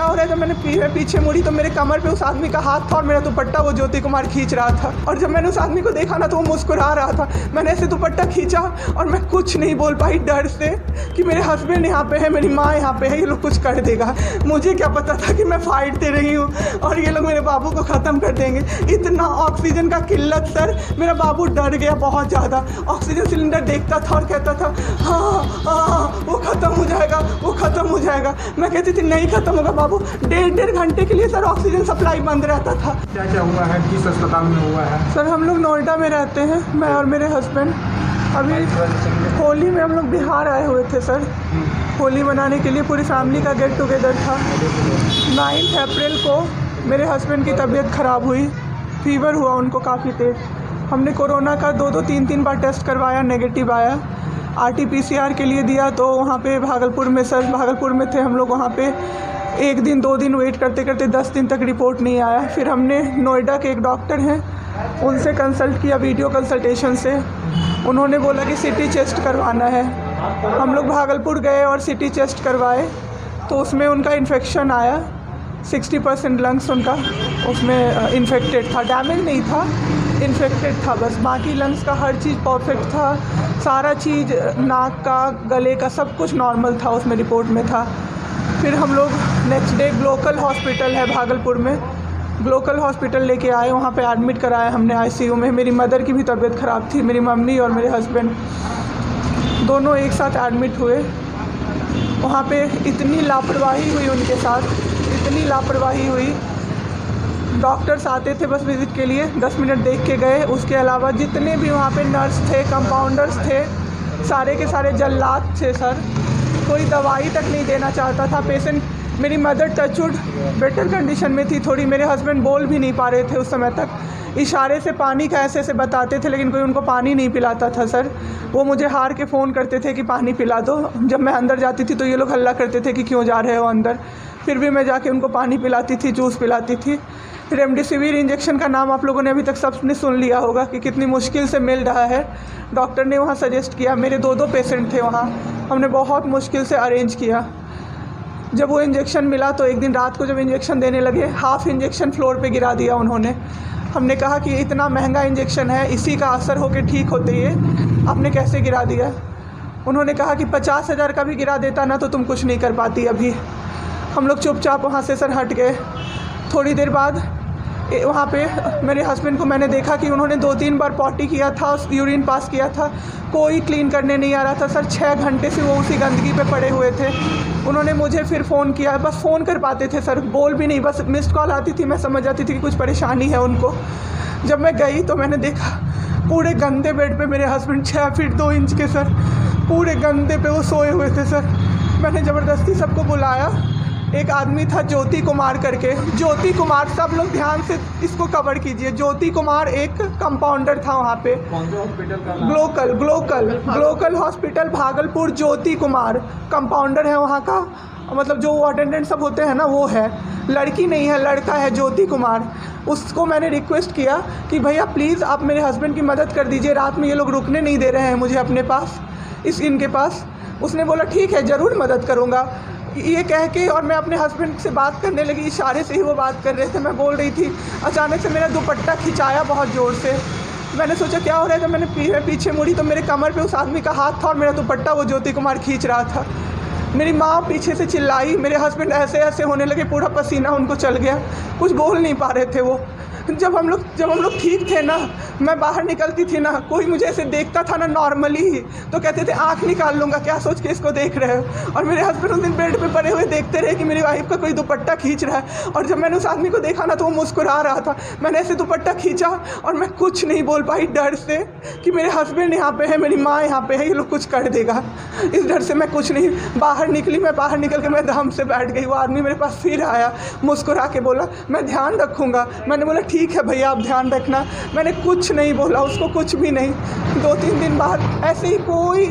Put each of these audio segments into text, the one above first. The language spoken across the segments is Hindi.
हो रहा है। जब मैंने पीछे मुड़ी तो मेरे कमर पे उस आदमी का हाथ था और मेरा दुपट्टा वो ज्योति कुमार खींच रहा था। और जब मैंने उस आदमी को देखा ना तो वो मुस्कुरा रहा था। मैंने ऐसे दुपट्टा खींचा और मैं कुछ नहीं बोल पाई डर से कि मेरे हस्बैंड यहाँ पे है, मेरी माँ यहाँ पे है, ये लोग कुछ कर देगा। मुझे क्या पता था कि मैं फाइट दे रही हूँ और ये लोग मेरे बाबू को ख़त्म कर देंगे। इतना ऑक्सीजन का किल्लत सर, मेरा बाबू डर गया बहुत ज़्यादा। ऑक्सीजन सिलेंडर देखता था और कहता था हाँ वो ख़त्म हो जाएगा, वो ख़त्म हो जाएगा। मैं कहती थी नहीं ख़त्म होगा बाबू। डेढ़ घंटे के लिए सर ऑक्सीजन सप्लाई बंद रहता था। क्या क्या हुआ है, किस अस्पताल में हुआ है? सर हम लोग नोएडा में रहते हैं, मैं और मेरे हस्बैंड। अभी होली में हम लोग बिहार आए हुए थे सर, होली मनाने के लिए पूरी फैमिली का गेट टुगेदर था। 9 अप्रैल को मेरे हस्बैंड की तबीयत ख़राब हुई, फीवर हुआ उनको काफ़ी तेज़। हमने कोरोना का 2-2 3-3 बार टेस्ट करवाया, नेगेटिव आया। RT-PCR के लिए दिया तो वहाँ पे भागलपुर में सर, भागलपुर में थे हम लोग, वहाँ पे 1 दिन 2 दिन वेट करते करते 10 दिन तक रिपोर्ट नहीं आया। फिर हमने नोएडा के एक डॉक्टर हैं उनसे कंसल्ट किया, वीडियो कंसल्टेशन से। उन्होंने बोला कि CT चेस्ट करवाना है। हम लोग भागलपुर गए और CT चेस्ट करवाए तो उसमें उनका इन्फेक्शन आया। 60% लंग्स उनका उसमें इन्फेक्टेड था, डैमेज नहीं था, इन्फेक्टेड था बस। बाकी लंग्स का हर चीज़ परफेक्ट था, सारा चीज़ नाक का, गले का सब कुछ नॉर्मल था, उसमें रिपोर्ट में था। फिर हम लोग नेक्स्ट डे ग्लोकल हॉस्पिटल है भागलपुर में, ग्लोकल हॉस्पिटल लेके आए, वहाँ पे एडमिट कराया हमने ICU में। मेरी मदर की भी तबीयत ख़राब थी, मेरी मम्मी और मेरे हस्बैंड दोनों एक साथ एडमिट हुए। वहाँ पे इतनी लापरवाही हुई उनके साथ, इतनी लापरवाही हुई। डॉक्टर्स आते थे बस विज़िट के लिए, 10 मिनट देख के गए। उसके अलावा जितने भी वहाँ पे नर्स थे, कंपाउंडर्स थे, सारे के सारे जल्लाद थे सर। कोई दवाई तक नहीं देना चाहता था पेशेंट। मेरी मदर टचवुड बेटर कंडीशन में थी थोड़ी, मेरे हस्बैंड बोल भी नहीं पा रहे थे उस समय तक। इशारे से पानी का ऐसे बताते थे लेकिन कोई उनको पानी नहीं पिलाता था सर। वो मुझे हार के फ़ोन करते थे कि पानी पिला दो। जब मैं अंदर जाती थी तो ये लोग हल्ला करते थे कि क्यों जा रहे हो अंदर। फिर भी मैं जाके उनको पानी पिलाती थी, जूस पिलाती थी। रेमडेसिविर इंजेक्शन का नाम आप लोगों ने अभी तक सबने सुन लिया होगा कि कितनी मुश्किल से मिल रहा है। डॉक्टर ने वहाँ सजेस्ट किया, मेरे 2 पेशेंट थे वहाँ, हमने बहुत मुश्किल से अरेंज किया। जब वो इंजेक्शन मिला तो एक दिन रात को जब इंजेक्शन देने लगे, हाफ़ इंजेक्शन फ्लोर पे गिरा दिया उन्होंने। हमने कहा कि इतना महंगा इंजेक्शन है, इसी का असर होके ठीक होते ये आपने कैसे गिरा दिया। उन्होंने कहा कि 50,000 का भी गिरा देता ना तो तुम कुछ नहीं कर पाती अभी। हम लोग चुपचाप वहाँ से सर हट गए। थोड़ी देर बाद वहाँ पे मेरे हस्बैंड को मैंने देखा कि उन्होंने 2-3 बार पॉटी किया था, यूरिन पास किया था, कोई क्लीन करने नहीं आ रहा था सर। 6 घंटे से वो उसी गंदगी पे पड़े हुए थे। उन्होंने मुझे फिर फ़ोन किया, बस फ़ोन कर पाते थे सर, बोल भी नहीं, बस मिस्ड कॉल आती थी, मैं समझ जाती थी कि कुछ परेशानी है उनको। जब मैं गई तो मैंने देखा पूरे गंदे बेड पे मेरे हस्बैंड 6 फीट 2 इंच के सर, पूरे गंदे पे वो सोए हुए थे सर। मैंने ज़बरदस्ती सबको बुलाया। एक आदमी था ज्योति कुमार करके, ज्योति कुमार, सब लोग ध्यान से इसको कवर कीजिए। ज्योति कुमार एक कंपाउंडर था वहाँ पे, Glocal hospital Bhagalpur. Jyoti Kumar compounder है वहाँ का, मतलब जो अटेंडेंट सब होते हैं ना वो है, लड़की नहीं है लड़का है, ज्योति कुमार। उसको मैंने रिक्वेस्ट किया कि भैया प्लीज़ आप मेरे हस्बैंड की मदद कर दीजिए, रात में ये लोग रुकने नहीं दे रहे हैं मुझे अपने पास, इनके पास। उसने बोला ठीक है ज़रूर मदद करूँगा, ये कह के, और मैं अपने हस्बैंड से बात करने लगी। इशारे से ही वो बात कर रहे थे, मैं बोल रही थी। अचानक से मेरा दुपट्टा खिंचाया बहुत ज़ोर से। मैंने सोचा क्या हो रहा है। जब मैंने पीछे मुड़ी तो मेरे कमर पे उस आदमी का हाथ था और मेरा दुपट्टा वो ज्योति कुमार खींच रहा था। मेरी माँ पीछे से चिल्लाई, मेरे हस्बैंड ऐसे ऐसे होने लगे, पूरा पसीना उनको चल गया, कुछ बोल नहीं पा रहे थे वो। जब हम लोग ठीक थे ना, मैं बाहर निकलती थी ना, कोई मुझे ऐसे देखता था ना नॉर्मली ही तो कहते थे आँख निकाल लूँगा, क्या सोच के इसको देख रहे हो। और मेरे हस्बैंड उस दिन बेड पे पड़े हुए देखते रहे कि मेरी वाइफ का कोई दुपट्टा खींच रहा है। और जब मैंने उस आदमी को देखा ना तो वो मुस्कुरा रहा था। मैंने ऐसे दुपट्टा खींचा और मैं कुछ नहीं बोल पाई डर से कि मेरे हस्बैंड यहाँ पे है, मेरी माँ यहाँ पे है, ये लोग कुछ कर देगा। इस डर से मैं कुछ नहीं बाहर निकली। मैं बाहर निकल के मैं दम से बैठ गई। वो आदमी मेरे पास फिर आया, मुस्कुरा के बोला मैं ध्यान रखूँगा। मैंने बोला ठीक है भैया आप ध्यान रखना। मैंने कुछ नहीं बोला उसको, कुछ भी नहीं। 2-3 दिन बाद ऐसे ही कोई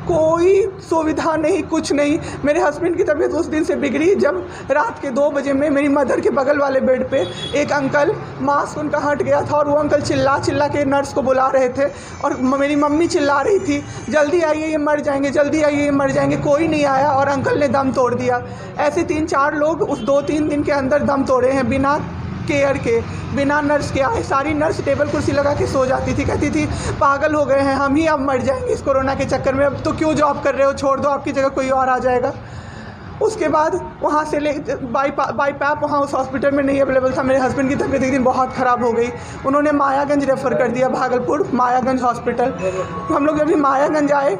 कोई सुविधा नहीं, कुछ नहीं। मेरे हस्बैंड की तबीयत उस दिन से बिगड़ी जब रात के 2 बजे में मेरी मदर के बगल वाले बेड पे एक अंकल, मास्क उनका हट गया था और वो अंकल चिल्ला चिल्ला के नर्स को बुला रहे थे और मेरी मम्मी चिल्ला रही थी, जल्दी आइए ये मर जाएंगे, जल्दी आइए ये मर जाएंगे। कोई नहीं आया और अंकल ने दम तोड़ दिया। ऐसे 3-4 लोग उस 2-3 दिन के अंदर दम तोड़े हैं बिना केयर के, बिना नर्स के आए। सारी नर्स टेबल कुर्सी लगा के सो जाती थी, कहती थी पागल हो गए हैं हम ही, अब मर जाएंगे इस कोरोना के चक्कर में, अब तो क्यों जॉब कर रहे हो, छोड़ दो, आपकी जगह कोई और आ जाएगा। उसके बाद वहाँ से बाई पैप वहाँ उस हॉस्पिटल में नहीं अवेलेबल था। मेरे हस्बैंड की तबीयत एक दिन बहुत ख़राब हो गई, उन्होंने मायागंज रेफ़र कर दिया, भागलपुर मायागंज हॉस्पिटल। हम लोग जब भी मायागंज आए,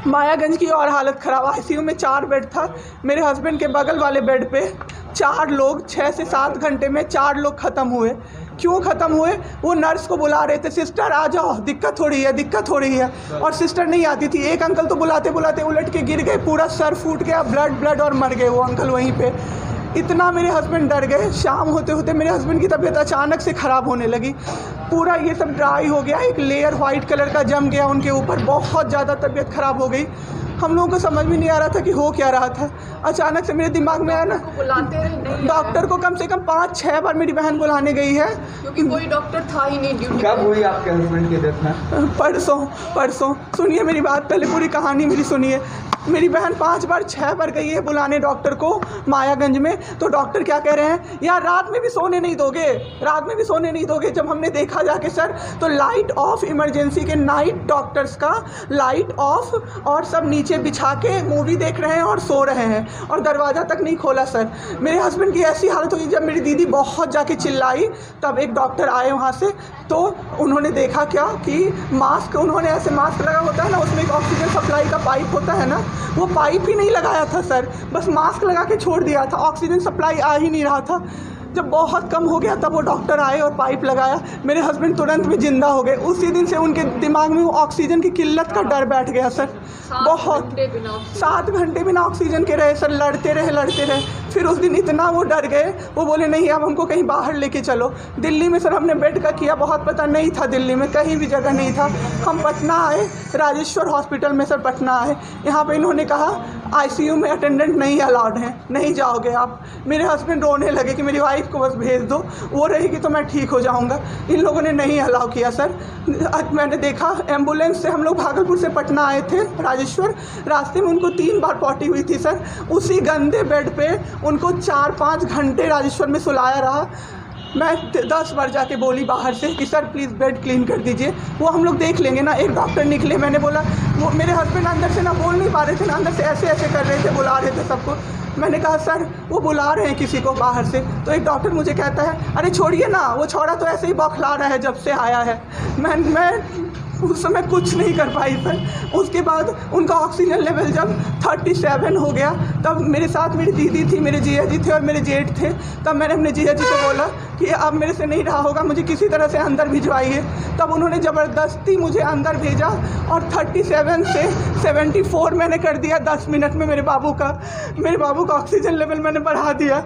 मायागंज की और हालत ख़राब, आईसीयू में 4 बेड था। मेरे हस्बैंड के बगल वाले बेड पे 4 लोग 6 से 7 घंटे में 4 लोग ख़त्म हुए। क्यों ख़त्म हुए? वो नर्स को बुला रहे थे, सिस्टर आ जाओ, दिक्कत हो रही है, दिक्कत हो रही है, और सिस्टर नहीं आती थी। एक अंकल तो बुलाते बुलाते उलट के गिर गए, पूरा सर फूट गया, ब्लड और मर गए वो अंकल वहीं पे। इतना मेरे हस्बैंड डर गए। शाम होते होते मेरे हस्बैंड की तबीयत अचानक से ख़राब होने लगी, पूरा ये सब ड्राई हो गया, एक लेयर वाइट कलर का जम गया उनके ऊपर, बहुत ज़्यादा तबीयत ख़राब हो गई। हम लोगों को समझ में नहीं आ रहा था कि हो क्या रहा था। अचानक से मेरे दिमाग में आया ना, डॉक्टर को कम से कम 5-6 बार मेरी बहन बुलाने गई है, क्योंकि कोई डॉक्टर था ही नहीं ड्यूटी। कब हुई आपके हस्बैंड की डेथ में? परसों। सुनिए मेरी बात, पहले पूरी कहानी मेरी सुनिए। मेरी बहन 5 बार 6 बार गई है बुलाने डॉक्टर को मायागंज में, तो डॉक्टर क्या कह रहे हैं, यार रात में भी सोने नहीं दोगे, रात में भी सोने नहीं दोगे। जब हमने देखा जाके सर, तो लाइट ऑफ, इमरजेंसी के नाइट डॉक्टर्स का लाइट ऑफ, और सब नीचे बिछा के मूवी देख रहे हैं और सो रहे हैं, और दरवाज़ा तक नहीं खोला सर। मेरे हस्बैंड की ऐसी हालत हुई, जब मेरी दीदी बहुत जाके चिल्लाई तब एक डॉक्टर आए वहाँ से, तो उन्होंने देखा क्या कि मास्क, उन्होंने ऐसे मास्क लगा होता है ना, उसमें एक ऑक्सीजन सप्लाई का पाइप होता है ना, वो पाइप ही नहीं लगाया था सर, बस मास्क लगा के छोड़ दिया था, ऑक्सीजन सप्लाई आ ही नहीं रहा था। जब बहुत कम हो गया तब वो डॉक्टर आए और पाइप लगाया, मेरे हस्बैंड तुरंत में ज़िंदा हो गए। उसी दिन से उनके दिमाग में वो ऑक्सीजन की किल्लत का डर बैठ गया सर। बहुत 7 घंटे बिना ऑक्सीजन के रहे सर, लड़ते रहे। फिर उस दिन इतना वो डर गए, वो बोले नहीं अब हमको कहीं बाहर लेके चलो। दिल्ली में सर हमने बेड का किया, बहुत पता नहीं था, दिल्ली में कहीं भी जगह नहीं था। हम पटना आए, राजेश्वर हॉस्पिटल में सर पटना आए। यहाँ पे इन्होंने कहा आईसीयू में अटेंडेंट नहीं अलाउड हैं, नहीं जाओगे आप। मेरे हस्बैंड रोने लगे कि मेरी वाइफ को बस भेज दो, वो रहेगी तो मैं ठीक हो जाऊँगा। इन लोगों ने नहीं अलाउ किया सर। मैंने देखा एम्बुलेंस से हम लोग भागलपुर से पटना आए थे राजेश्वर, रास्ते में उनको 3 बार पॉटी हुई थी सर। उसी गंदे बेड पे उनको 4-5 घंटे राजेश्वर में सुलाया रहा। मैं 10 बार जाके बोली बाहर से कि सर प्लीज़ बेड क्लीन कर दीजिए, वो हम लोग देख लेंगे ना। एक डॉक्टर निकले, मैंने बोला, वो मेरे हस्बैंड अंदर से ना बोल नहीं पा रहे थे ना, अंदर से ऐसे कर रहे थे, बुला रहे थे सबको। मैंने कहा सर वो बुला रहे हैं किसी को बाहर से, तो एक डॉक्टर मुझे कहता है अरे छोड़िए ना, वो छोड़ा तो ऐसे ही बौखला रहा है जब से आया है। मैं उस समय कुछ नहीं कर पाई सर। उसके बाद उनका ऑक्सीजन लेवल जब 37 हो गया, तब मेरे साथ मेरी दीदी थी, मेरे जीजा जी थे और मेरे जेठ थे। तब मैंने अपने जीजा जी को बोला कि अब मेरे से नहीं रहा होगा, मुझे किसी तरह से अंदर भिजवाइए। तब उन्होंने ज़बरदस्ती मुझे अंदर भेजा और 37 से 74 मैंने कर दिया 10 मिनट में। मेरे बाबू का ऑक्सीजन लेवल मैंने बढ़ा दिया।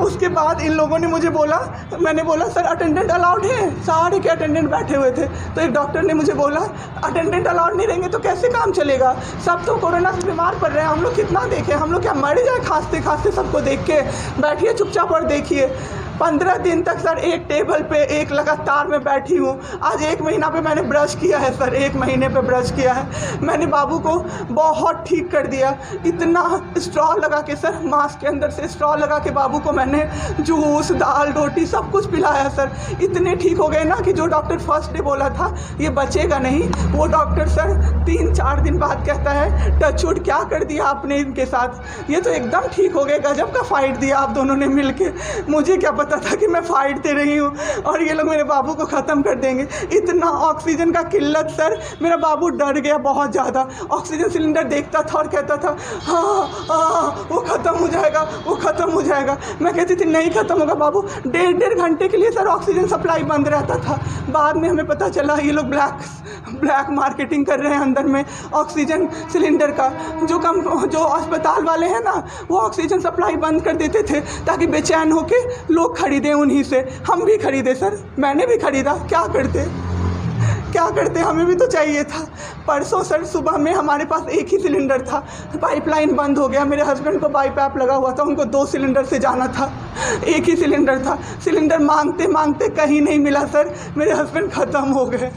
उसके बाद इन लोगों ने मुझे बोला, मैंने बोला सर अटेंडेंट अलाउड है, सारे के अटेंडेंट बैठे हुए थे। तो एक डॉक्टर ने मुझे बोला अटेंडेंट अलाउड नहीं रहेंगे तो कैसे काम चलेगा, सब तो कोरोना से बीमार पड़ रहे हैं, हम लोग कितना देखें, हम लोग क्या मर जाए खांसते खांसते सबको देख के, बैठिए चुपचाप और देखिए। 15 दिन तक सर एक टेबल पे एक लगातार मैं बैठी हूँ। आज 1 महीना पे मैंने ब्रश किया है सर, 1 महीने पे ब्रश किया है मैंने। बाबू को बहुत ठीक कर दिया, इतना स्ट्रॉ लगा के सर, मास्क के अंदर से स्ट्रॉ लगा के बाबू को मैंने जूस, दाल, रोटी सब कुछ पिलाया सर। इतने ठीक हो गए ना कि जो डॉक्टर फर्स्ट डे बोला था ये बचेगा नहीं, वो डॉक्टर सर 3-4 दिन बाद कहता है टचवुड क्या कर दिया आपने इनके साथ, ये तो एकदम ठीक हो गए। गजब का फाइट दिया आप दोनों ने मिल के, मुझे क्या पता था कि मैं फाइट दे रही हूँ और ये लोग मेरे बाबू को ख़त्म कर देंगे। इतना ऑक्सीजन का किल्लत सर, मेरा बाबू डर गया बहुत ज़्यादा। ऑक्सीजन सिलेंडर देखता था और कहता था हाँ वो ख़त्म हो जाएगा, वो ख़त्म हो जाएगा। मैं कहती थी नहीं ख़त्म होगा बाबू। 1.5 घंटे के लिए सर ऑक्सीजन सप्लाई बंद रहता था। बाद में हमें पता चला ये लोग ब्लैक मार्केटिंग कर रहे हैं अंदर में ऑक्सीजन सिलेंडर का। जो अस्पताल वाले हैं ना, वो ऑक्सीजन सप्लाई बंद कर देते थे ताकि बेचैन होके लोग खरीदें उन्हीं से। हम भी खरीदे सर, मैंने भी खरीदा, क्या क्या करते, हमें भी तो चाहिए था। परसों सर सुबह में हमारे पास एक ही सिलेंडर था, पाइपलाइन बंद हो गया, मेरे हस्बैंड को बाईपैप लगा हुआ था, उनको 2 सिलेंडर से जाना था, एक ही सिलेंडर था। सिलेंडर मांगते मांगते कहीं नहीं मिला सर, मेरे हस्बैंड ख़त्म हो गए।